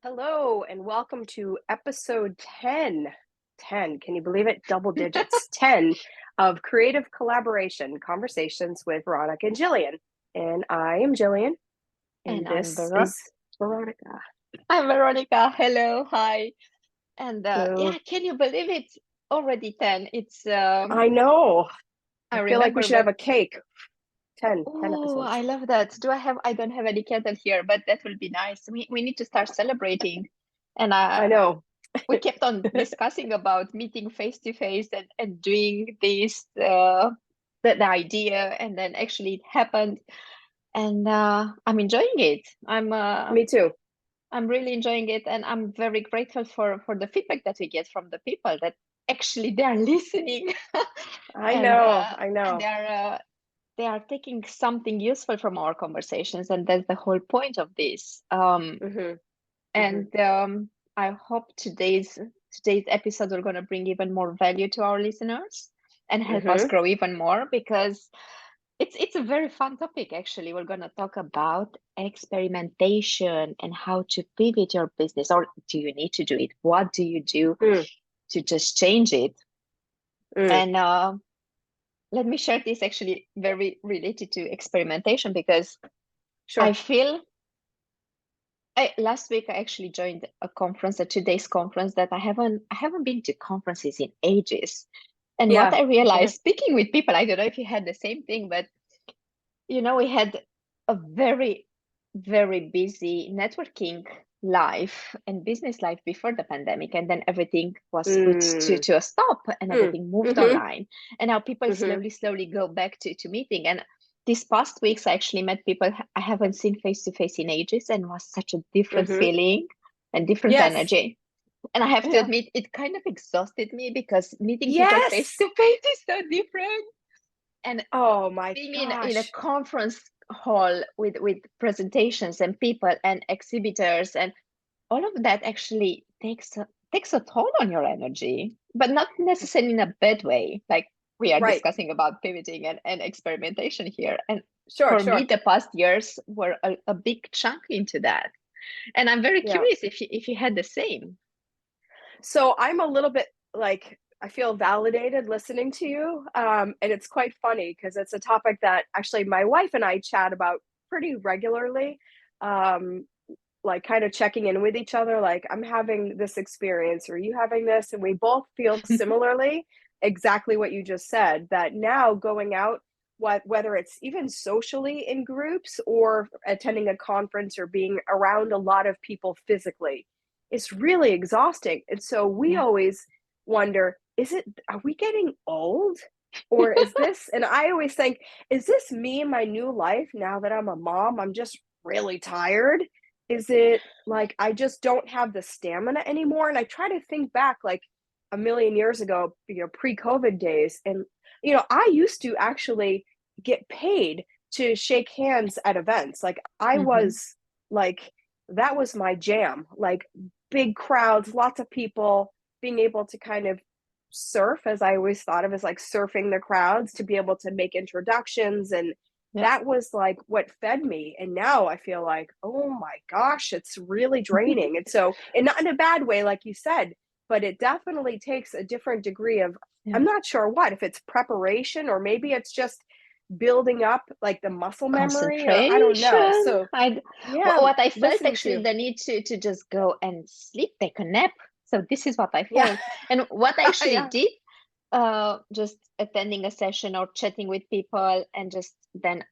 Hello and welcome to episode 10. 10, can you believe it? Double digits. 10 of Creative Collaboration Conversations with Veronica and Jillian. And I am Jillian, and And I'm this is Veronica. Veronica. Hello, hi. And Hello. can you believe it's already 10? It's I know. I I feel like we remember should have when a cake. 10 oh, episodes. I love that. I don't have any kettle here, but that will be nice. We need to start celebrating. And I know. we kept on discussing about meeting face to face and doing this the idea, and then actually it happened. And I'm enjoying it. Me too. I'm really enjoying it, and I'm very grateful for the feedback that we get from the people that actually they are listening, I and know. uh, I and know. they are taking something useful from our conversations, and that's the whole point of this. Hmm. Hmm. And I hope today's episode are going to bring even more value to our listeners and help us Hmm. grow even more, because it's a very fun topic. Actually, we're going to talk about experimentation and how to pivot your business, or do you need to do it? What do you do Mm, to just change it? mm. And let me share this, actually very related to experimentation, because I Sure. feel last week I actually joined a conference, a 2 days conference, that I haven't been to conferences in ages. And what Yeah. I Yeah. realized, speaking with people, I don't know if you had the same thing, but we had a very, very busy networking life and business life before the pandemic, and then everything was put Mm. to a stop and Mm. everything moved Hmm. online. And now people Hmm. slowly go back to meeting. And these past weeks, I actually met people I haven't seen face to face in ages, and it was such a different Hmm. feeling and different Yes. energy. And I have to Yeah. admit, it kind of exhausted me, because meeting people face Yes. to face is so different. And Oh my being in a gosh. conference hall with presentations and people and exhibitors and all of that actually takes a toll on your energy, but not necessarily in a bad way, like we are Right. discussing about pivoting and experimentation here. And Sure, for me, sure. the past years were a big chunk into that. And I'm very Yeah. curious if you had the same. So I'm a little bit like I feel validated listening to you. And it's quite funny because it's a topic that actually my wife and I chat about pretty regularly. Um, like kind of checking in with each other, like I'm having this experience, or you having this, and we both feel similarly, exactly what you just said, that now going out, whether it's even socially in groups or attending a conference or being around a lot of people physically, is really exhausting. And so we Yeah. always wonder, are we getting old, or is this, and I always think, is this me in my new life now that I'm a mom? I'm just really tired. Is it like I just don't have the stamina anymore? And I try to think back like a million years ago, pre-COVID days. And, I used to actually get paid to shake hands at events. Like I Hmm. was like, that was my jam. Like big crowds, lots of people, being able to kind of surf, as I always thought of as like surfing the crowds, to be able to make introductions, and Yeah. that was like what fed me. And now I feel like, oh my gosh, it's really draining. And so, and not in a bad way, like you said, but it definitely takes a different degree of, Yeah. I'm not sure what, if it's preparation or maybe it's just building up like the muscle memory, or I don't know. Concentration. So, yeah, What I felt, listening to actually, you. the need to just go and sleep, take a nap. So this is what I Yeah. felt. And what I actually Yeah. did, just attending a session or chatting with people, and just then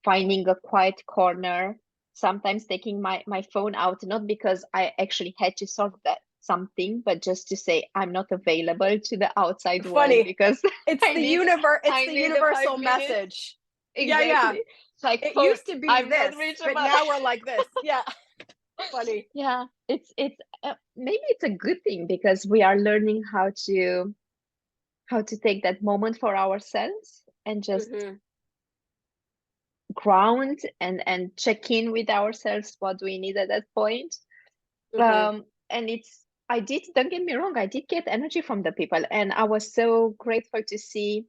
finding a quiet corner, sometimes taking my phone out, not because I actually had to solve that something, but just to say I'm not available to the outside world, Funny. because It's it's I the need the universal 5 minutes. message. Yeah, yeah. Exactly. Like, It phone, used to be I'm not this, but reachable. now we're like this. Yeah. Funny. Yeah, it's maybe it's a good thing, because we are learning how to take that moment for ourselves and just Hmm. ground and check in with ourselves. What do we need at that point? Hmm. And I did, don't get me wrong, I did get energy from the people, and I was so grateful to see,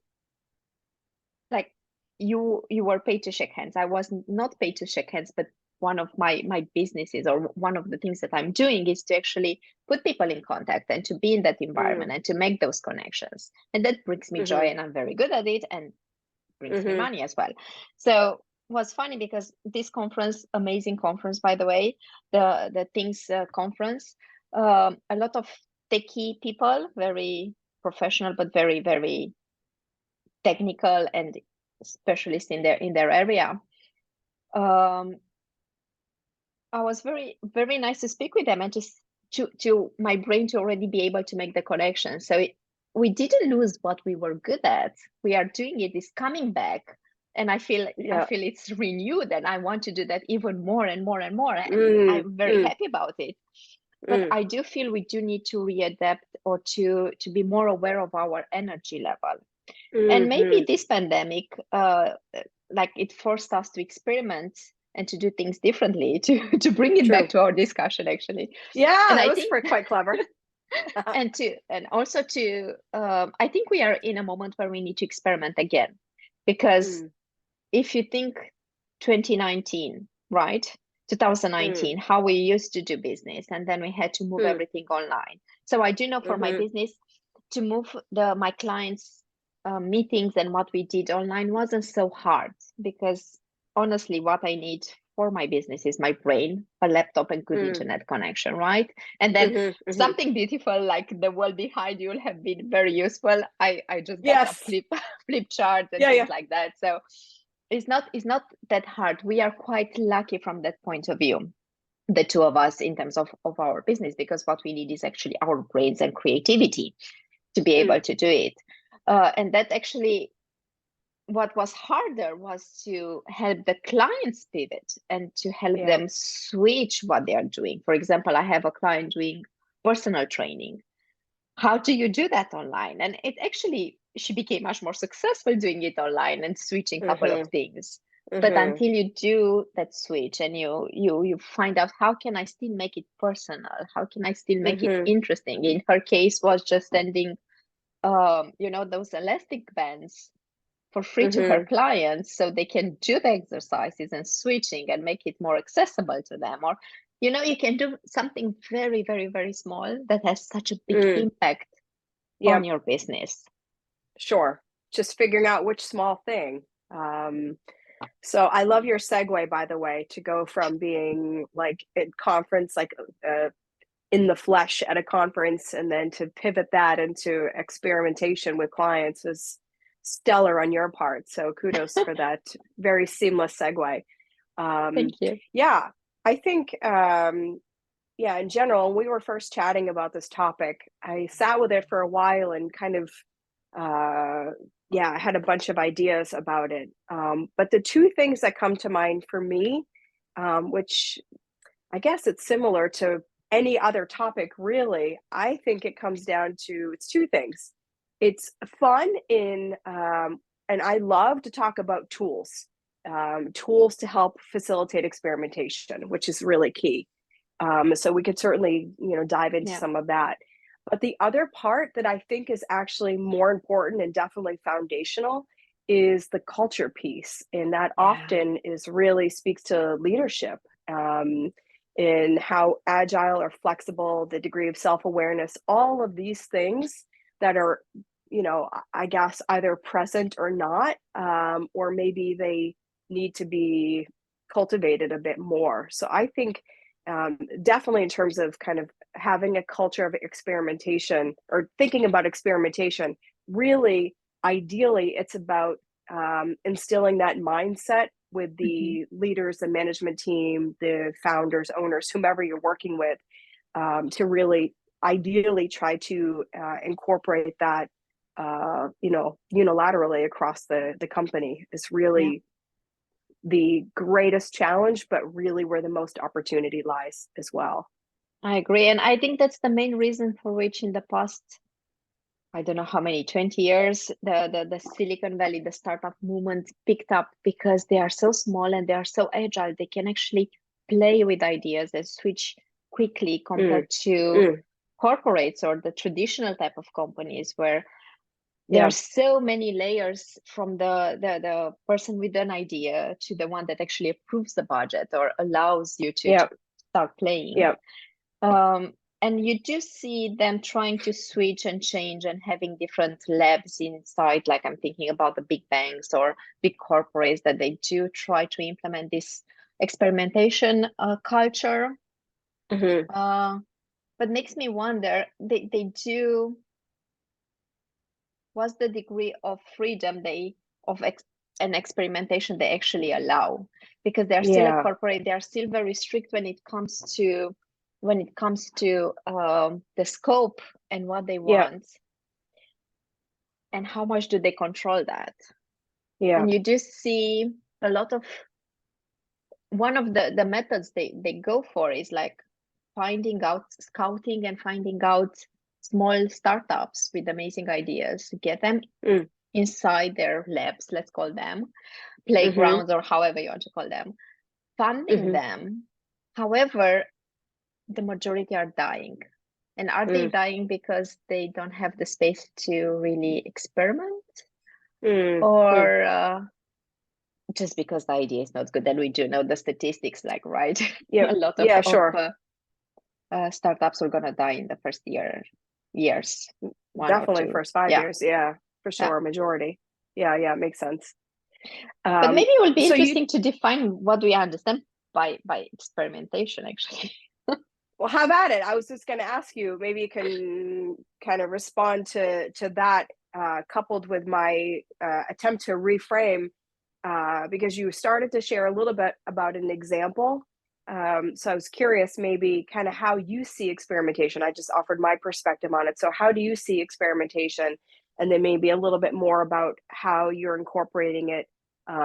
like, you were paid to shake hands. I was not paid to shake hands, but one of my businesses, or one of the things that I'm doing, is to actually put people in contact and to be in that environment Mm, and to make those connections. And that brings me joy, mm-hmm, and I'm very good at it, and brings me mm-hmm, money as well. So it was funny because this conference, amazing conference, by the way, the Things conference, a lot of techie people, very professional, but very, very technical and specialists in their area. Um, I was very, very nice to speak with them, and just to my brain to already be able to make the connection. So we didn't lose what we were good at. We are doing it, is coming back. And I yeah, feel it's renewed, and I want to do that even more and more and more. And mm, I'm very mm, happy about it. But mm, I do feel we do need to readapt, or to be more aware of our energy level. And maybe mm-hmm. this pandemic, like, it forced us to experiment and to do things differently, to bring it back True. to our discussion, actually. Yeah, And that I was think, quite clever. and also to, I think we are in a moment where we need to experiment again, because Mm, if you think 2019, right? mm, 2019, how we used to do business, and then we had to move mm, everything online. So I do know for my mm-hmm, business, to move my clients' meetings and what we did online wasn't so hard, because honestly, what I need for my business is my brain, a laptop, and good mm, internet connection, right? And then mm-hmm, mm-hmm. something beautiful like the wall behind you will have been very useful. I just got a Yes. flip chart and Yeah, things yeah. like that. So it's not that hard. We are quite lucky from that point of view, the two of us, in terms of our business, because what we need is actually our brains and creativity to be able Mm, to do it. And that actually, what was harder was to help the clients pivot and to help yeah. them switch what they are doing. For example, I have a client doing personal training. How do you do that online? And it actually, she became much more successful doing it online and switching a couple of Mm-hmm, things. But mm-hmm, until you do that switch, and you find out, how can I still make it personal, how can I still make it mm-hmm, interesting? In her case, was just sending those elastic bands for free to her mm-hmm. clients, so they can do the exercises and switching and make it more accessible to them. Or you can do something very, very, very small that has such a big Mm, impact on yep, your business. sure. Just figuring out which small thing. Um, So I love your segue, by the way, to go from being like at conference, like in the flesh at a conference, and then to pivot that into experimentation with clients is stellar on your part. So kudos for that very seamless segue. Thank Um, you. yeah, I think, yeah, in general, when we were first chatting about this topic, I sat with it for a while and kind of uh, yeah, I had a bunch of ideas about it. But the two things that come to mind for me, which I guess it's similar to any other topic, really, I think it comes down to it's two things. It's fun and I love to talk about tools, tools to help facilitate experimentation, which is really key. So we could certainly, dive into Yeah. some of that. But the other part that I think is actually more important and definitely foundational is the culture piece. And that Yeah. often is really speaks to leadership, in how agile or flexible, the degree of self-awareness, all of these things that are, I guess either present or not, or maybe they need to be cultivated a bit more. So I think, definitely in terms of kind of having a culture of experimentation or thinking about experimentation, really, ideally, it's about instilling that mindset with Mhm. the leaders, the management team, the founders, owners, whomever you're working with, to really ideally try to incorporate that, unilaterally across the company is Yeah, really the greatest challenge, but really where the most opportunity lies as well. I agree. And I think that's the main reason for which, in the past, I don't know how many, 20 years, the Silicon Valley, the startup movement picked up, because they are so small and they are so agile. They can actually play with ideas and switch quickly, Mm, compared to mm, corporates or the traditional type of companies, where There are Yeah. so many layers from the person with an idea to the one that actually approves the budget or allows you to Yeah. start playing. Yeah. And you do see them trying to switch and change and having different labs inside. Like I'm thinking about the big banks or big corporates that they do try to implement this experimentation culture. Hmm. But makes me wonder, they do, what's the degree of freedom they of ex, and experimentation they actually allow? Because they're still a Yeah. corporate, they are still very strict when it comes to the scope and what they Yeah. want, and how much do they control that. Yeah. And you do see a lot of, one of the methods they go for is like finding out, scouting and finding out small startups with amazing ideas, get them Mm. inside their labs, let's call them Hmm. playgrounds or however you want to call them, funding Hmm. them. However, the majority are dying. And are they Mm. dying because they don't have the space to really experiment? Mm. Mm. Or just because the idea is not good? And we do know the statistics, like, right? Yeah. A lot Yeah, of sure. startups are going to die in the first years, 1 or 2. Definitely first five Yeah. years. Yeah, for Yeah. sure. Majority. Yeah. Yeah. Makes sense. But Um, maybe it will be so you, interesting to define what we understand by experimentation, actually. well, how about it? I was just going to ask you, maybe you can kind of respond to that, coupled with my attempt to reframe, because you started to share a little bit about an example. So I was curious, maybe kind of how you see experimentation. I just offered my perspective on it. So how do you see experimentation? And then maybe a little bit more about how you're incorporating it.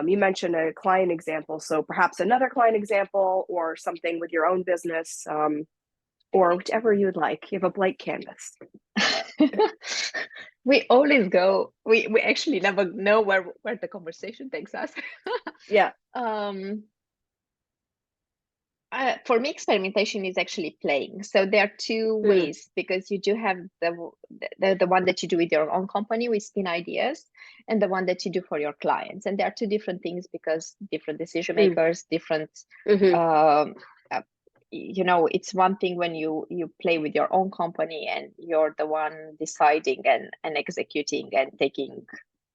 You mentioned a client example, so perhaps another client example or something with your own business, or whichever you would like. You have a blank canvas. We always go, we actually never know where the conversation takes us. Yeah. um for me, experimentation is actually playing. So there are two Mm. ways, because you do have the one that you do with your own company with spin ideas, and the one that you do for your clients. And there are two different things, because different decision Mm. makers, different Mm-hmm. um, it's one thing when you play with your own company and you're the one deciding and executing and taking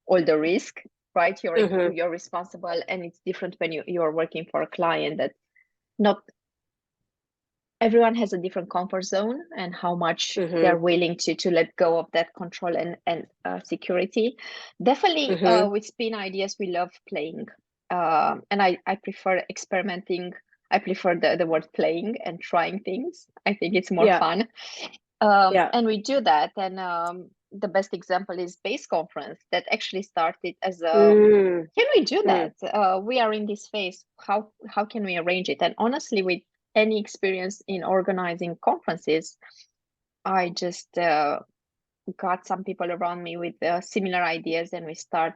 all the risk, right? Mm-hmm. You're responsible. And it's different when you're working for a client that not everyone has a different comfort zone, and how much Mm-hmm. they're willing to let go of that control and security. Definitely, Mm-hmm. with spin ideas, we love playing, and I prefer experimenting. I prefer the word playing and trying things. I think it's more Yeah. fun, Yeah. and we do that. And the best example is Base Conference, that actually started as a, Mm. can we do Mm. that? We are in this phase. How can we arrange it? And honestly, with any experience in organizing conferences, I just got some people around me with similar ideas, and we start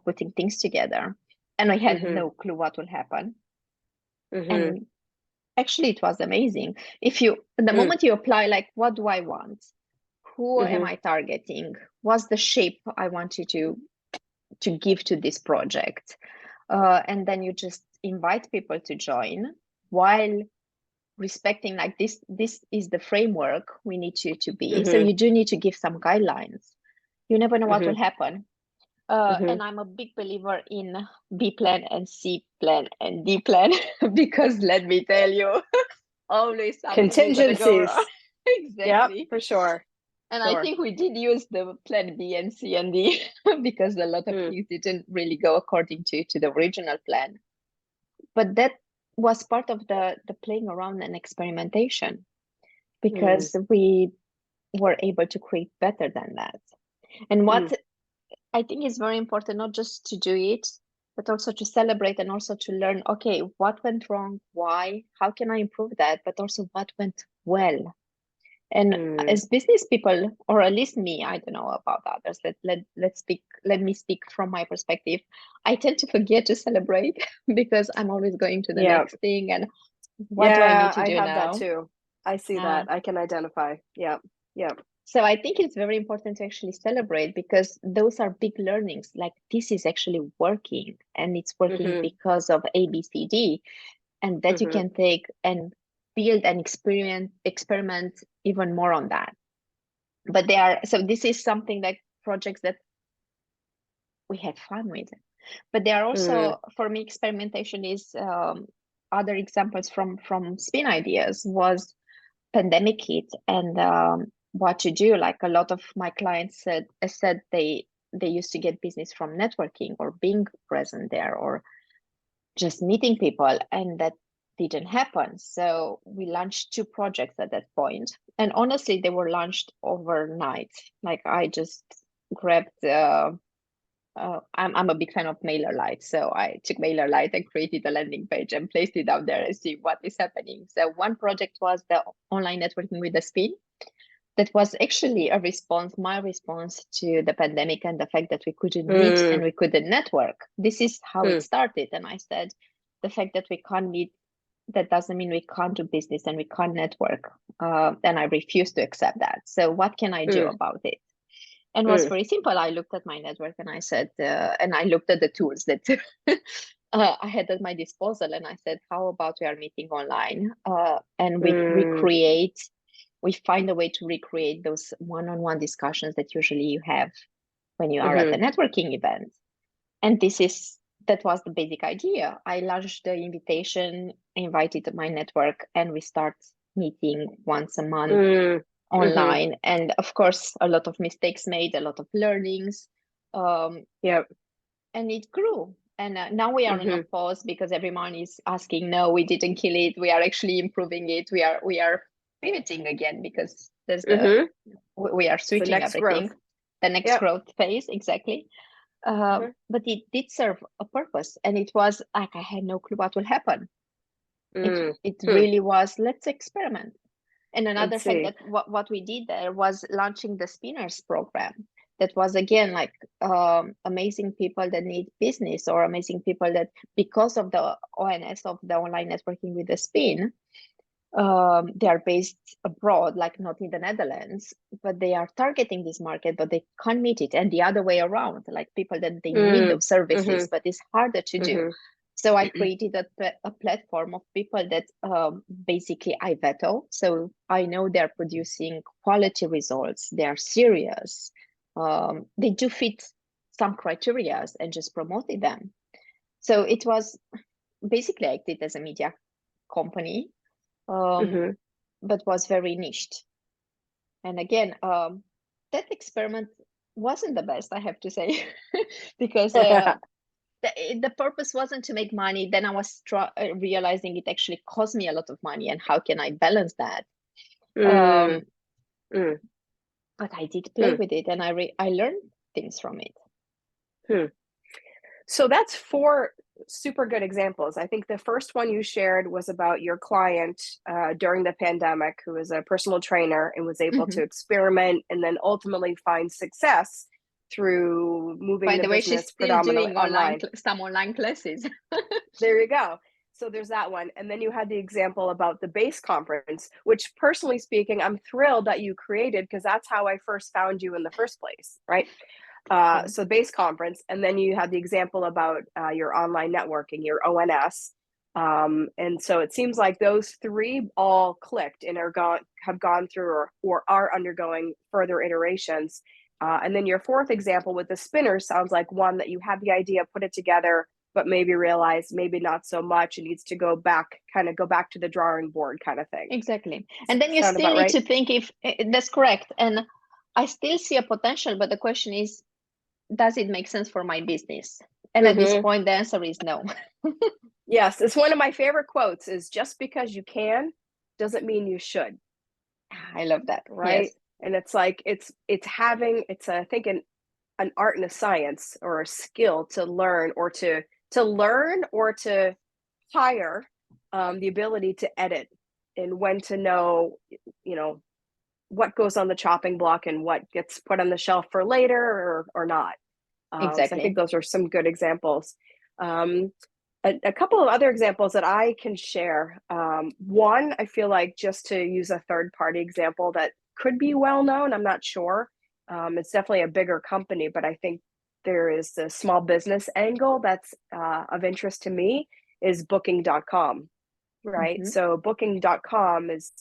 putting things together. And I had Mm-hmm. no clue what will happen. Mm-hmm. And actually, it was amazing. If you, the Mm. moment you apply, like, what do I want? Who am Mm-hmm. I targeting? What's the shape I want you to give to this project? And then you just invite people to join, while respecting, like, this is the framework we need you to be. So Mm-hmm. you do need to give some guidelines. You never know what Mm-hmm. will happen. Mm-hmm. And I'm a big believer in B plan and C plan and D plan, because let me tell you, always something is gonna go wrong. Contingencies. Yep, Exactly. for sure. And I Sure. think we did use the plan B and C and D, because a lot of Mm. things didn't really go according to the original plan. But that was part of the playing around and experimentation, Mm. because we were able to create better than that. And Mm. what I think is very important, not just to do it, but also to celebrate, and also to learn, okay, what went wrong, why, how can I improve that, but also what went well. And Mm. as business people, or at least me, I don't know about others, let me speak from my perspective. I tend to forget to celebrate, because I'm always going to the Yeah. next thing, and what do I need Yeah, to I do have that now? too. I see Uh, that. I can identify. Yeah. Yeah. So I think it's very important to actually celebrate, because those are big learnings. Like, this is actually working, and it's working Mm-hmm. because of A, B, C, D, and that you Mm-hmm. can take and build and experiment even more on that. But this is something like projects that we had fun with. But there are Mm-hmm. also, for me, experimentation is, other examples from spin ideas was pandemic hit, and what to do. Like, a lot of my clients said they used to get business from networking or being present there or just meeting people, and that didn't happen. So we launched two projects at that point, and honestly, they were launched overnight. Like, I just grabbed. I'm a big fan of MailerLite, so I took MailerLite and created a landing page and placed it out there and see what is happening. So one project was the online networking with the spin. That was actually my response to the pandemic and the fact that we couldn't meet and we couldn't network. This is how it Mm-hmm. started. And I said, the fact that we can't meet, that doesn't mean we can't do business and we can't network. And I refuse to accept that. So what can I do about it? And it was very simple. I looked at my network and I said, and I looked at the tools that I had at my disposal, and I said, how about we are meeting online, and Mm-hmm. we find a way to recreate those one-on-one discussions that usually you have when you are at a Mm-hmm. networking event. And that was the basic idea. I launched the invitation, invited my network, and we start meeting once a month Mm-hmm. online. And of course, a lot of mistakes made, a lot of learnings, um, Yep. and it grew. And now we are on a Mm-hmm. pause because everyone is asking, no, we didn't kill it, we are actually improving it, we are pivoting again, because Mm-hmm. we are It's the switching next everything, growth. the next Yep. growth phase, exactly. Mm-hmm. But it did serve a purpose, and it was like, I had no clue what will happen. It Hmm. really was, let's experiment. And another Let's fact see. that what we did there was launching the Spinners program. That was, again, like, amazing people that need business, or amazing people that, because of the ONS, of the online networking with the spin, they are based abroad, like not in the Netherlands, but they are targeting this market, but they can't meet it. And the other way around, like people that they need Mm. those services, Mm-hmm. but it's harder to do. Mm-hmm. So I created a platform of people that, basically I veto. So I know they're producing quality results, they're serious, they do fit some criteria, and just promoted them. So it was basically acted as a media company, um, Mm-hmm. but was very niched. And again, that experiment wasn't the best, I have to say, because the purpose wasn't to make money. Then I was realizing it actually cost me a lot of money, and how can I balance that? Mm. Um, Mm. but I did play Hmm. with it, and I learned things from it. Hmm. So that's four super good examples. I think the first one you shared was about your client during the pandemic who was a personal trainer and was able to Mhm. experiment and then ultimately find success through moving By the the way, she's business still predominantly doing online. some online classes. There you go. So there's that one. And then you had the example about the base conference, which personally speaking, I'm thrilled that you created because that's how I first found you in the first place, right? Cool. So base conference, and then you had the example about your online networking, your ONS. And so it seems like those three all clicked and have gone through or are undergoing further iterations. And then your fourth example with the spinner sounds like one that you had the idea, put it together, but maybe realize maybe not so much. It needs to go back to the drawing board kind of thing. Exactly. And then you Sound still about need right? to think if that's correct. And I still see a potential, but the question is, does it make sense for my business? And at this Mm-hmm. point, the answer is no. Yes, it's one of my favorite quotes is just because you can doesn't mean you should, I love that. right? Yes, And it's like it's I think an art and a science or a skill to learn or to hire the ability to edit and when to know, you know, what goes on the chopping block and what gets put on the shelf for later or not. So I think exactly. those are some good examples. Um, a couple of other examples that I can share. One, I feel like just to use a third party example that could be well known. I'm not sure. It's definitely a bigger company, but I think there is the small business angle that's of interest to me is booking.com, right? Mm-hmm. So booking.com is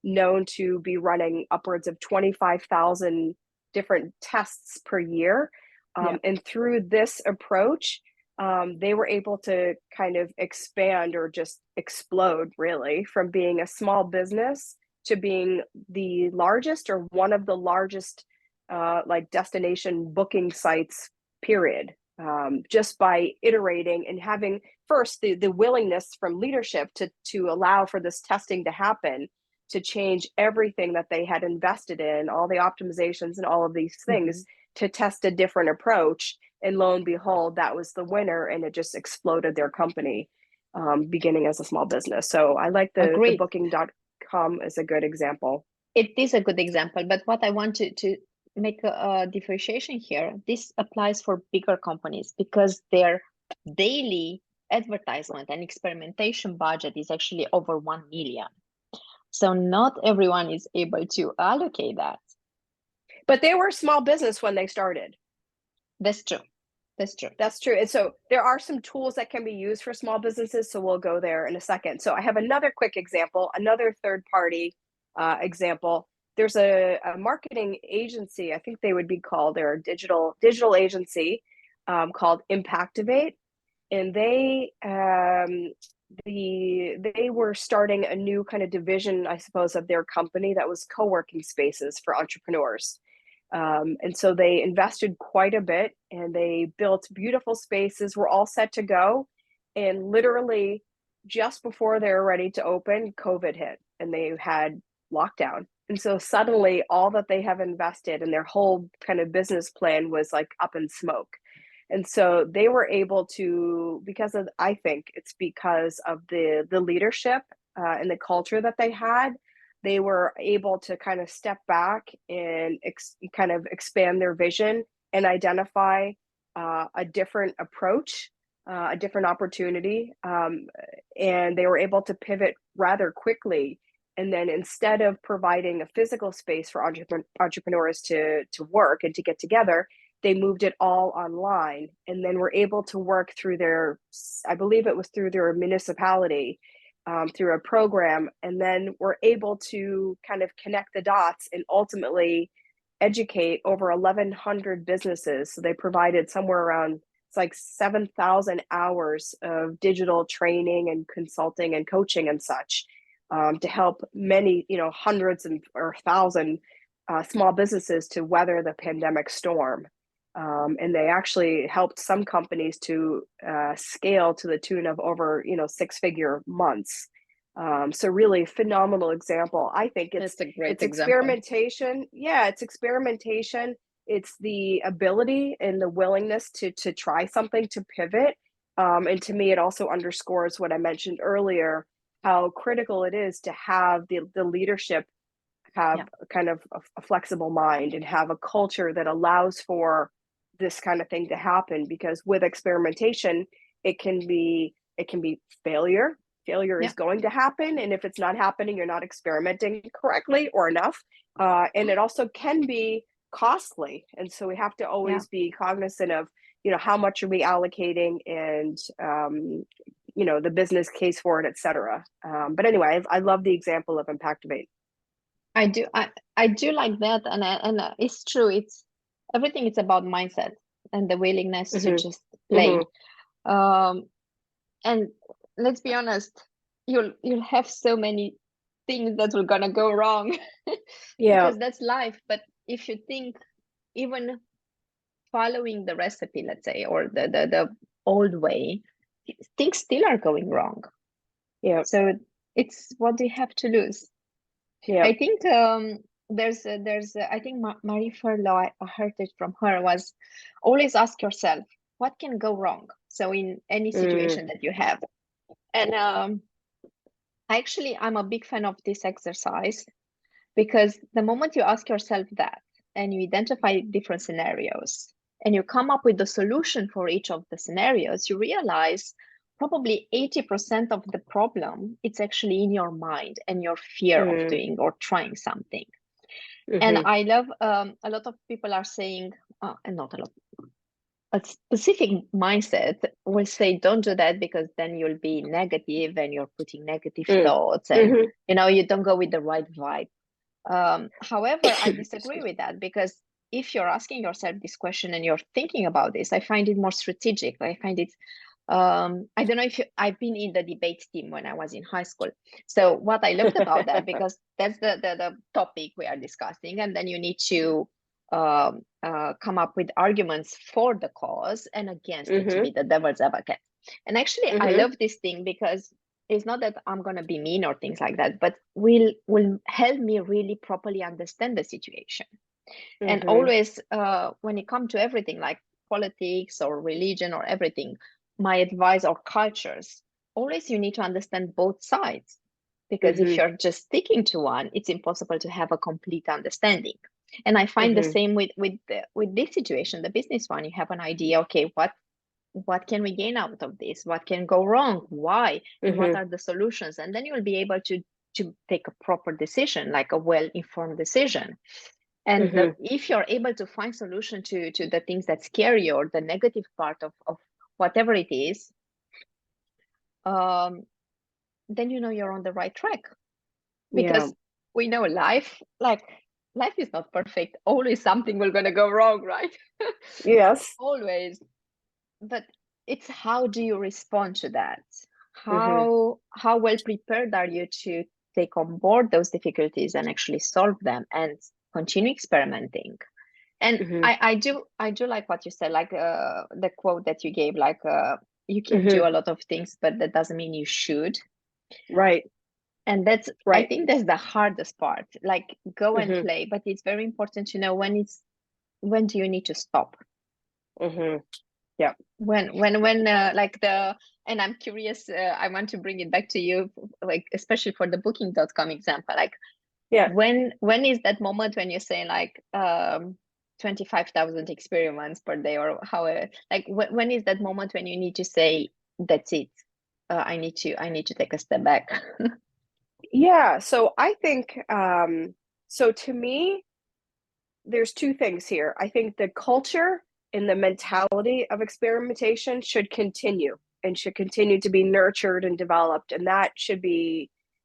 known to be running upwards of 25,000 different tests per year. Yeah. And through this approach, they were able to kind of expand or just explode really from being a small business to being the largest or one of the largest like destination booking sites, period. Just by iterating and having first the willingness from leadership to allow for this testing to happen, to change everything that they had invested in, all the optimizations and all of these Mm-hmm. things, to test a different approach. And lo and behold, that was the winner, and it just exploded their company, beginning as a small business. So I like the Agreed. booking.com as a good example. It is a good example, but what I want to make a differentiation here, this applies for bigger companies because their daily advertisement and experimentation budget is actually over 1 million. So not everyone is able to allocate that. But they were a small business when they started. That's true. That's true. That's true. And so there are some tools that can be used for small businesses. So we'll go there in a second. So I have another quick example, another third party example. There's a marketing agency, I think they would be called, they're a digital agency called Impactivate. And they were starting a new kind of division, I suppose, of their company that was co-working spaces for entrepreneurs. And so they invested quite a bit and they built beautiful spaces. We're all set to go. And literally just before they were ready to open, COVID hit and they had lockdown. And so suddenly all that they have invested and their whole kind of business plan was like up in smoke. And so they were able to, because of, I think it's because of the leadership and the culture that they had, they were able to kind of step back and kind of expand their vision and identify a different approach, a different opportunity. And they were able to pivot rather quickly. And then instead of providing a physical space for entrepreneurs to work and to get together, they moved it all online and then were able to work through their, I believe it was through their municipality, through a program, and then were able to kind of connect the dots and ultimately educate over 1,100 businesses. So they provided somewhere around, it's like 7,000 hours of digital training and consulting and coaching and such, to help many, hundreds or thousand small businesses to weather the pandemic storm. And they actually helped some companies to scale to the tune of over 6-figure months. So really phenomenal example. I think That's a great it's example. experimentation. Yeah, it's experimentation. It's the ability and the willingness to try something, to pivot. And to me, it also underscores what I mentioned earlier, how critical it is to have the leadership have Yeah. kind of a flexible mind and have a culture that allows for this kind of thing to happen, because with experimentation it can be failure Yeah. is going to happen, and if it's not happening, you're not experimenting correctly or enough, and it also can be costly, and so we have to Yeah. always be cognizant of how much are we allocating, and the business case for it, etc. But anyway, I love the example of Impactivate. I do. I do like that, and it's true. It's everything. It's about mindset and the willingness to Hmm. just Hmm. play. Um, and let's be honest, you'll have so many things that will gonna go wrong Yeah. because that's life. But if you think even following the recipe, let's say, or the old way, things still are going wrong. Yeah. So it's what do you have to lose? Yeah. I think I think Marie Forleo, I heard it from her, was always ask yourself what can go wrong. So in any Mm. situation that you have, and actually I'm a big fan of this exercise because the moment you ask yourself that and you identify different scenarios and you come up with the solution for each of the scenarios, you realize probably 80% of the problem it's actually in your mind and your fear of Mm. doing or trying something. And Mm-hmm. I love a lot of people are saying, and not a lot, a specific mindset will say, don't do that because then you'll be negative and you're putting negative thoughts and Mm-hmm. you don't go with the right vibe. However, I disagree with that because if you're asking yourself this question and you're thinking about this, I find it more strategic. I find it, I don't know if I've been in the debate team when I was in high school. So what I loved about that, because that's the topic we are discussing, and then you need to come up with arguments for the cause and against it to Mm-hmm. be the devil's advocate. And actually, I Mm-hmm. love this thing because it's not that I'm gonna be mean or things like that, but will help me really properly understand the situation. And Mm-hmm. always, when it comes to everything like politics or religion or everything, my advice or cultures, always you need to understand both sides. Because if Mm-hmm. you're just sticking to one, it's impossible to have a complete understanding. And I find the Mm-hmm. same with this situation, the business one. You have an idea, okay, what can we gain out of this? What can go wrong? Why? And what Mm-hmm. are the solutions? And then you will be able to take a proper decision, like a well-informed decision. And Mm-hmm. if you're able to find solution to the things that scare you or the negative part of whatever it is, um, then you're on the right track. Yeah. Because we know life is not perfect. Always something will gonna go wrong, right? Yes. Always. But it's how do you respond to that? Mm-hmm. How well prepared are you to take on board those difficulties and actually solve them and continue experimenting? And Mm-hmm. I do like what you said, like the quote that you gave, like you can Mm-hmm. do a lot of things, but that doesn't mean you should. Right. And I Right. think that's the hardest part. Like go and Mm-hmm. play, but it's very important to know when do you need to stop? Mm-hmm. Yeah. When like the and I'm curious, I want to bring it back to you, like especially for the booking.com example, like Yeah. when is that moment when you say like 25,000 experiments per day or however, like when is that moment when you need to say that's it, I need to take a step back. Yeah. So I think so to me, there's two things here. I think the culture and the mentality of experimentation should continue and should continue to be nurtured and developed. And that should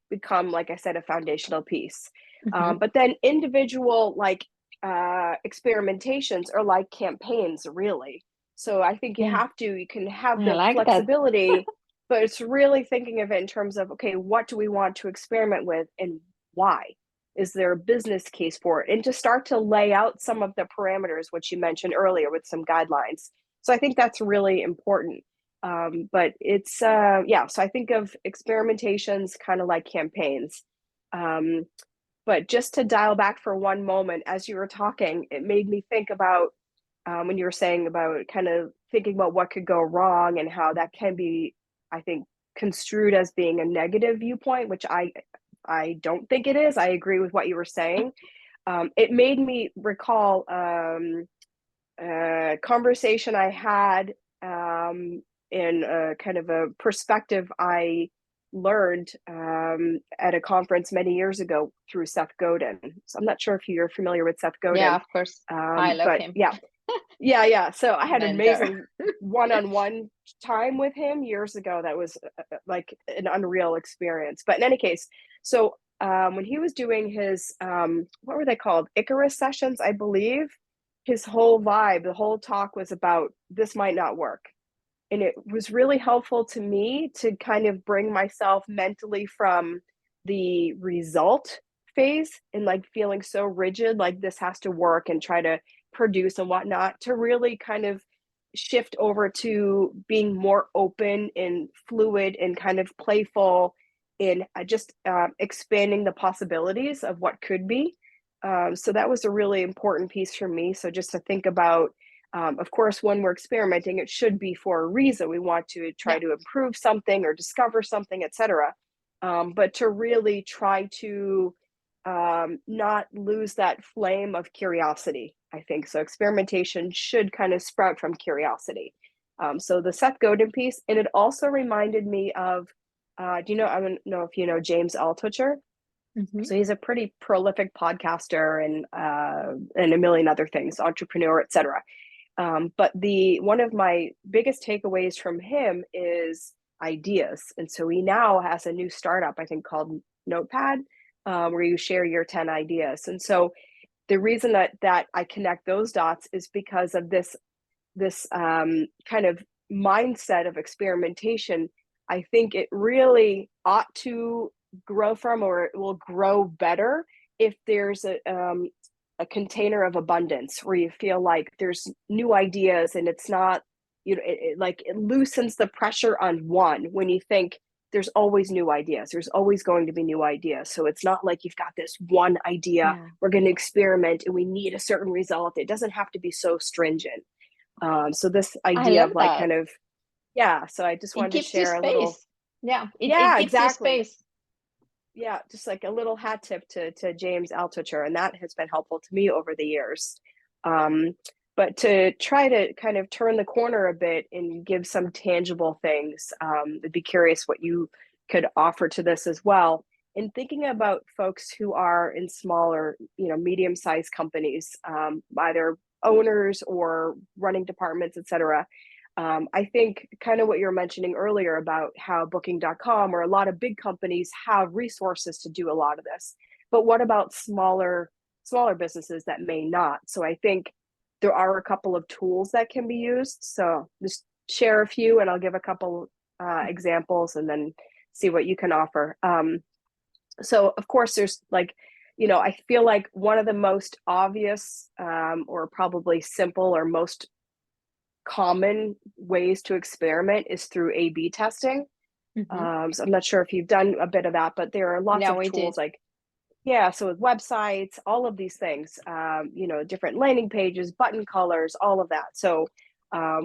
become, like I said, a foundational piece. Hmm. But then individual experimentations are like campaigns, really. So I think Yeah, you can have I the like that. flexibility, but it's really thinking of it in terms of, okay, what do we want to experiment with and why? Is there a business case for it? And to start to lay out some of the parameters, which you mentioned earlier with some guidelines. So I think that's really important. But it's, yeah, so I think of experimentations kind of like campaigns. Um, but just to dial back for one moment, as you were talking, it made me think about when you were saying about kind of thinking about what could go wrong and how that can be, I think, construed as being a negative viewpoint, which I don't think it is. I agree with what you were saying. It made me recall a conversation I had in a kind of a perspective I learned at a conference many years ago through Seth Godin. So I'm not sure if you're familiar with Seth Yeah, Godin, of course, I love but him. yeah, yeah. So I had an Mentor. amazing one-on-one time with him years ago. That was like an unreal experience. But in any case, so when he was doing his what were they called? Icarus sessions, I believe. His whole vibe, the whole talk was about this might not work. And it was really helpful to me to kind of bring myself mentally from the result phase and like feeling so rigid, like this has to work and try to produce and whatnot, to really kind of shift over to being more open and fluid and kind of playful in just expanding the possibilities of what could be. So that was a really important piece for me. So just to think about, of course, when we're experimenting, it should be for a reason. We want to try Yeah, to improve something or discover something, etc. But to really try to not lose that flame of curiosity, I think. So experimentation should kind of sprout from curiosity. So the Seth Godin piece, and it also reminded me of, do you know, I don't know if you know James Altucher. Mm-hmm. So he's a pretty prolific podcaster and a million other things, entrepreneur, etc. But the one of my biggest takeaways from him is ideas. And so he now has a new startup, I think, called Notepad, where you share your 10 ideas. And so the reason that I connect those dots is because of this kind of mindset of experimentation. I think it really ought to grow from, or it will grow better if there's a container of abundance where you feel like there's new ideas, and it's not, like it loosens the pressure on one when you think there's always new ideas. There's always going to be new ideas. So it's not like you've got this one idea, Yeah, we're going to experiment and we need a certain result. It doesn't have to be so stringent. So this I idea of love like that. kind of, yeah, so I just It wanted to gives you share a little, space. Yeah, it yeah, gives you exactly. space. Yeah, just like a little hat tip to James Altucher, and that has been helpful to me over the years. Um, but to try to kind of turn the corner a bit and give some tangible things, I'd be curious what you could offer to this as well. In thinking about folks who are in smaller, medium-sized companies, either owners or running departments, et cetera. I think kind of what you were mentioning earlier about how booking.com or a lot of big companies have resources to do a lot of this. But what about smaller businesses that may not? So I think there are a couple of tools that can be used. So just share a few and I'll give a couple examples and then see what you can offer. So of course there's like, I feel like one of the most obvious or probably simple or most common ways to experiment is through A/B testing. Mm-hmm. So I'm not sure if you've done a bit of that, but there are lots Yeah, of we tools did. like, yeah, so with websites, all of these things, different landing pages, button colors, all of that. So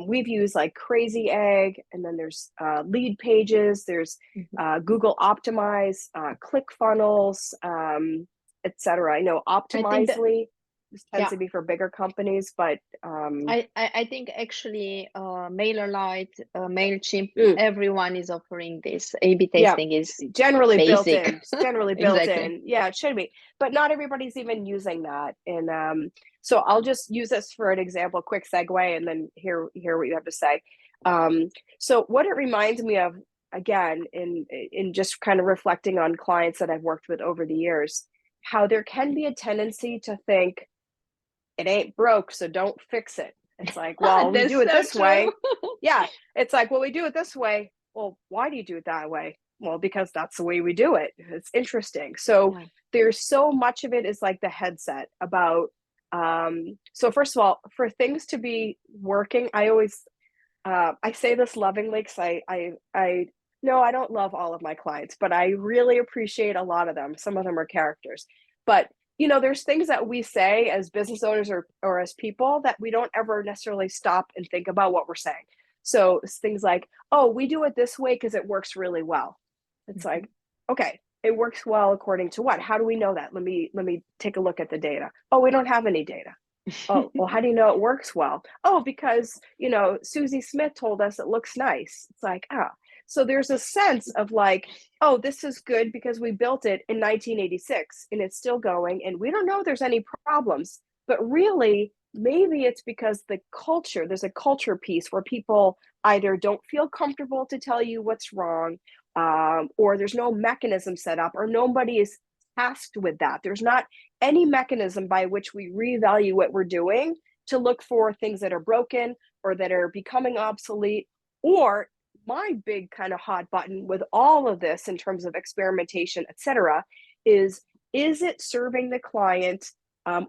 we've used like Crazy Egg, and then there's lead pages, there's Mm-hmm. Google Optimize, ClickFunnels, etc. I know I think that, Optimizely, this tends yeah, to be for bigger companies, but I think actually MailerLite, MailChimp, mm, everyone is offering this. A/B yeah, testing is generally built basic. in. It's generally built Exactly. in. Yeah, it should be. But not everybody's even using that. And so I'll just use this for an example, quick segue, and then hear what you have to say. So what it reminds me of, again, in just kind of reflecting on clients that I've worked with over the years, how there can be a tendency to think it ain't broke, so don't fix it. It's like, well, we do That's it so this true. way. Yeah. It's like, well, we do it this way. Well, why do you do it that way? Well, because that's the way we do it. It's interesting. So Yeah. there's so much of it is like the headset about so first of all, for things to be working, I say this lovingly because I no, I don't love all of my clients, but I really appreciate a lot of them. Some of them are characters. But there's things that we say as business owners or as people that we don't ever necessarily stop and think about what we're saying. So it's things like, oh, we do it this way because it works really well. It's Mm-hmm. like, okay, it works well according to what? How do we know that? Let me take a look at the data. Oh, we don't have any data. Oh, well, how do you know it works well? Oh, because, Susie Smith told us it looks nice. It's like, ah. So there's a sense of like, oh, this is good because we built it in 1986 and it's still going and we don't know if there's any problems. But really, maybe it's because there's a culture piece where people either don't feel comfortable to tell you what's wrong, or there's no mechanism set up, or nobody is tasked with that. There's not any mechanism by which we revalue what we're doing to look for things that are broken or that are becoming obsolete. Or my big kind of hot button with all of this in terms of experimentation, et cetera, is it serving the client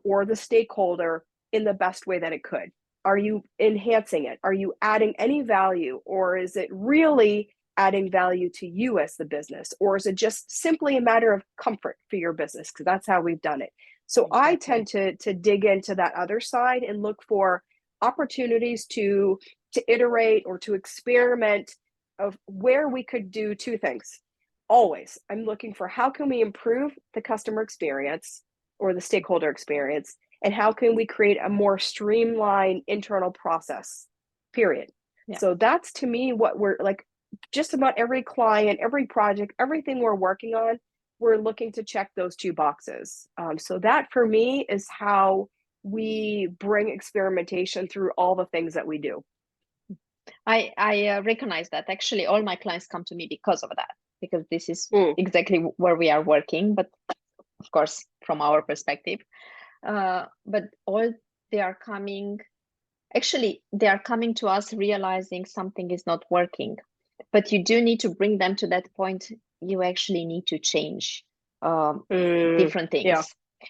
or the stakeholder in the best way that it could? Are you enhancing it? Are you adding any value? Or is it really adding value to you as the business? Or is it just simply a matter of comfort for your business? Because that's how we've done it. So I tend Exactly. to dig into that other side and look for opportunities to iterate or to experiment of where we could do two things. Always, I'm looking for how can we improve the customer experience or the stakeholder experience, and how can we create a more streamlined internal process, period. Yeah. So that's to me what we're like, just about every client, every project, everything we're working on, we're looking to check those two boxes. So that for me is how we bring experimentation through all the things that we do. I recognize that. Actually, all my clients come to me because of that, because this is Mm. exactly where we are working, but of course, from our perspective. But all they are coming, actually, they are coming to us realizing something is not working. But you do need to bring them to that point. You actually need to change different things. Yeah.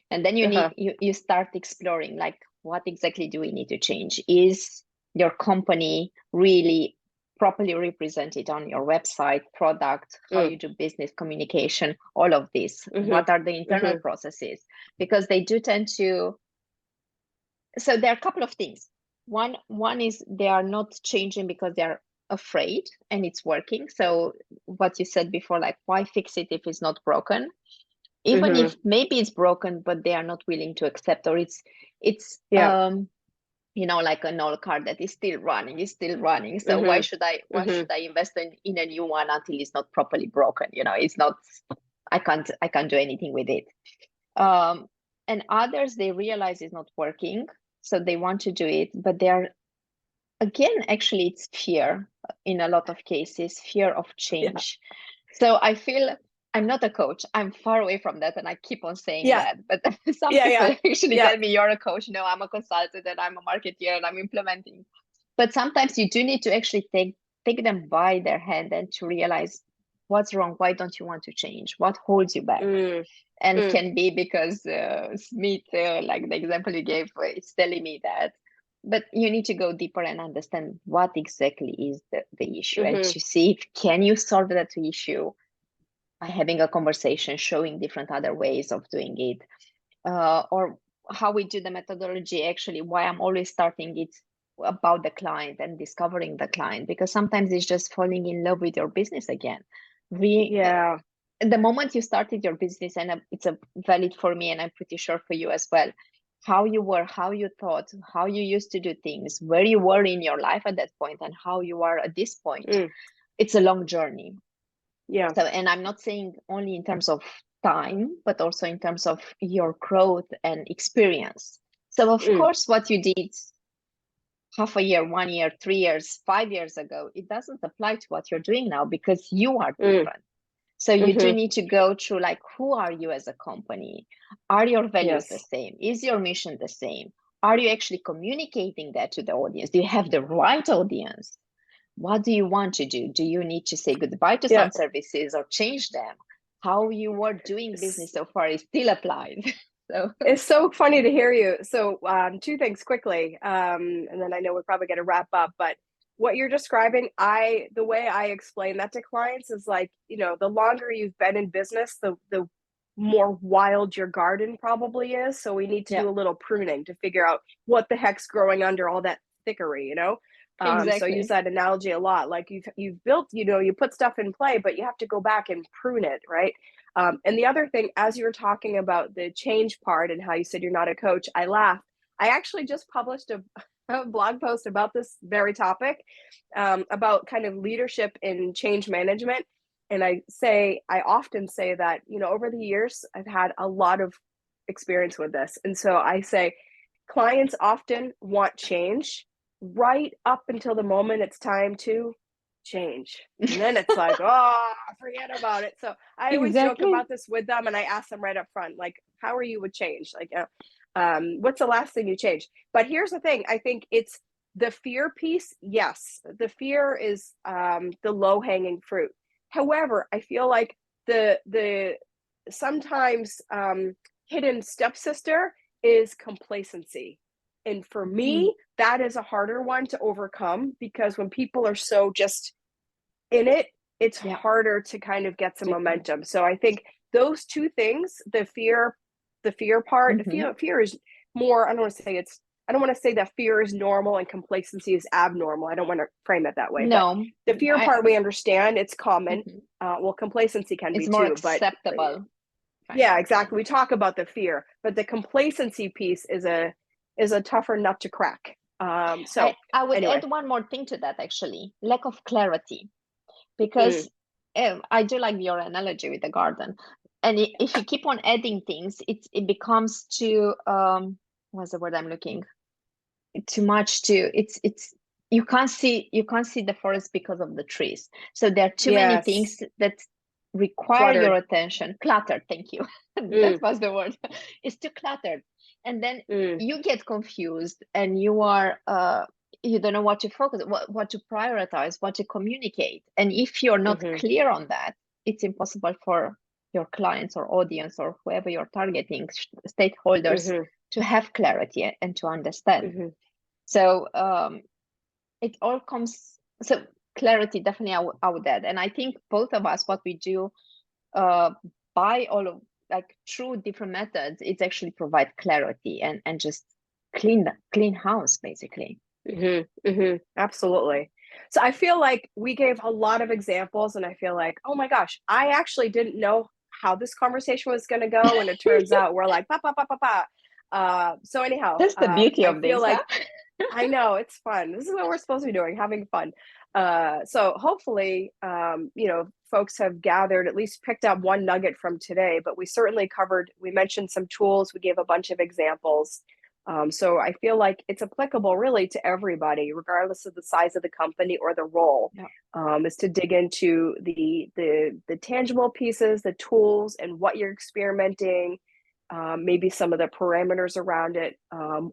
And then you start exploring, like, what exactly do we need to change? Is your company really properly represented on your website, product, how you do business communication, all of this? What are the internal processes? Because they do tend to, so there are a couple of things. One is they are not changing because they are afraid and it's working. So what you said before, like, why fix it if it's not broken? Even if maybe it's broken, but they are not willing to accept, or it's like an old car that is still running. So why should I invest in a new one until it's not properly broken? It's not, I can't do anything with it. And others, they realize it's not working, so they want to do it, but they are, again, actually it's fear in a lot of cases, fear of change. So I feel I'm not a coach. I'm far away from that, and I keep on saying that. But some people actually tell me, you're a coach. No, I'm a consultant and I'm a marketer and I'm implementing. But sometimes you do need to actually take them by their hand and to realize what's wrong. Why don't you want to change? What holds you back? And can be because Smith, like the example you gave, it's telling me that. But you need to go deeper and understand what exactly is the issue, and to see if can you solve that issue by having a conversation, showing different other ways of doing it, or how we do the methodology. Actually, why I'm always starting it about the client and discovering the client, because sometimes it's just falling in love with your business again. The moment you started your business, and it's a valid for me, and I'm pretty sure for you as well, how you were, how you thought, how you used to do things, where you were in your life at that point, and how you are at this point. It's a long journey. So, and I'm not saying only in terms of time, but also in terms of your growth and experience. So of course, what you did half a year, 1 year, 3 years, 5 years ago, it doesn't apply to what you're doing now, because you are different. So you do need to go through, like, who are you as a company? Are your values the same? Is your mission the same? Are you actually communicating that to the audience? Do you have the right audience? What do you want to do? Do you need to say goodbye to some services or change them? How you were doing business so far is still applied. So it's so funny to hear you. So two things quickly, and then I know we're probably going to wrap up, but what you're describing, the way I explain that to clients is like, the longer you've been in business, the more wild your garden probably is. So we need to do a little pruning to figure out what the heck's growing under all that thickery, Exactly. So I use that analogy a lot. Like you've built, you put stuff in play, but you have to go back and prune it, right? And the other thing, as you were talking about the change part and how you said you're not a coach, I laughed. I actually just published a blog post about this very topic, about kind of leadership in change management. And I often say that, over the years, I've had a lot of experience with this. And so I say clients often want change right up until the moment it's time to change. And then it's like, oh, forget about it. So I always joke about this with them, and I ask them right up front, like, how are you with change? Like, what's the last thing you changed? But here's the thing. I think it's the fear piece. Yes, the fear is the low-hanging fruit. However, I feel like the sometimes hidden stepsister is complacency. And for me, that is a harder one to overcome, because when people are so just in it, it's harder to kind of get some momentum. So I think those two things, the fear part, fear is more, I don't want to say that fear is normal and complacency is abnormal. I don't want to frame it that way. No, but the fear part, we understand, it's common. Well, complacency can be more too, acceptable. But yeah, exactly. We talk about the fear, but the complacency piece is a tougher nut to crack. So I would add one more thing to that, actually, lack of clarity, because I do like your analogy with the garden. and if you keep on adding things, it becomes too what's the word I'm looking, too much, too it's you can't see the forest because of the trees. So there are too many things Yes. that require your Cluttered. attention. Cluttered, thank you. That Mm, was the word. It's too cluttered, and then mm, you get confused, and you are you don't know what to focus, what to prioritize, what to communicate. And if you're not mm-hmm, clear on that, it's impossible for your clients or audience or whoever you're targeting, stakeholders, mm-hmm, to have clarity and to understand. mm-hmm, So it all comes, so clarity, definitely I would add. And I think both of us, what we do uh, by all of, like, through different methods, it's actually provide clarity and just clean house, basically. mm-hmm, mm-hmm. Absolutely. So I feel like we gave a lot of examples, and I feel like, oh my gosh, I actually didn't know how this conversation was going to go, and it turns out we're like, pa pa pa pa pa. So anyhow, That's the beauty I of feel this, huh? like I know it's fun. This is what we're supposed to be doing, having fun. So hopefully, folks have gathered, at least picked up one nugget from today, but we certainly covered, we mentioned some tools, we gave a bunch of examples. So I feel like it's applicable really to everybody, regardless of the size of the company or the role, Yeah. is to dig into the tangible pieces, the tools, and what you're experimenting, maybe some of the parameters around it,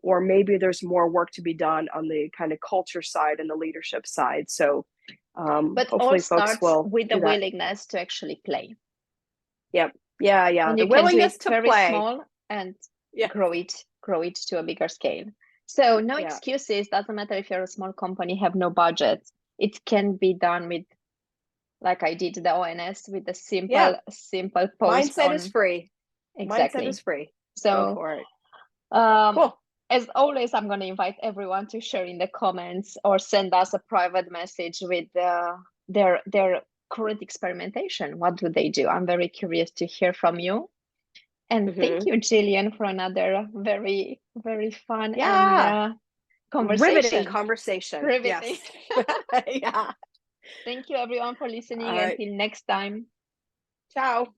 or maybe there's more work to be done on the kind of culture side and the leadership side. So But all hopefully folks starts will with the do that. willingness to actually play. Yep. Yeah, yeah. And The you can do willingness it to very play. small and Yeah, grow it to a bigger scale. So no yeah, excuses, doesn't matter if you're a small company, have no budget. It can be done with, like I did the ONS, with a yeah. simple post Mindset is on. free. Mindset is Exactly. free. Go So for it. um Cool. as always, I'm going to invite everyone to share in the comments or send us a private message with their current experimentation. What do they do? I'm very curious to hear from you. And thank Hmm. you, Jillian, for another very, very fun and Yeah. Riveting conversation. conversation. Riveting. Yes. Yeah. Thank you, everyone, for All listening. right. Until next time. Ciao.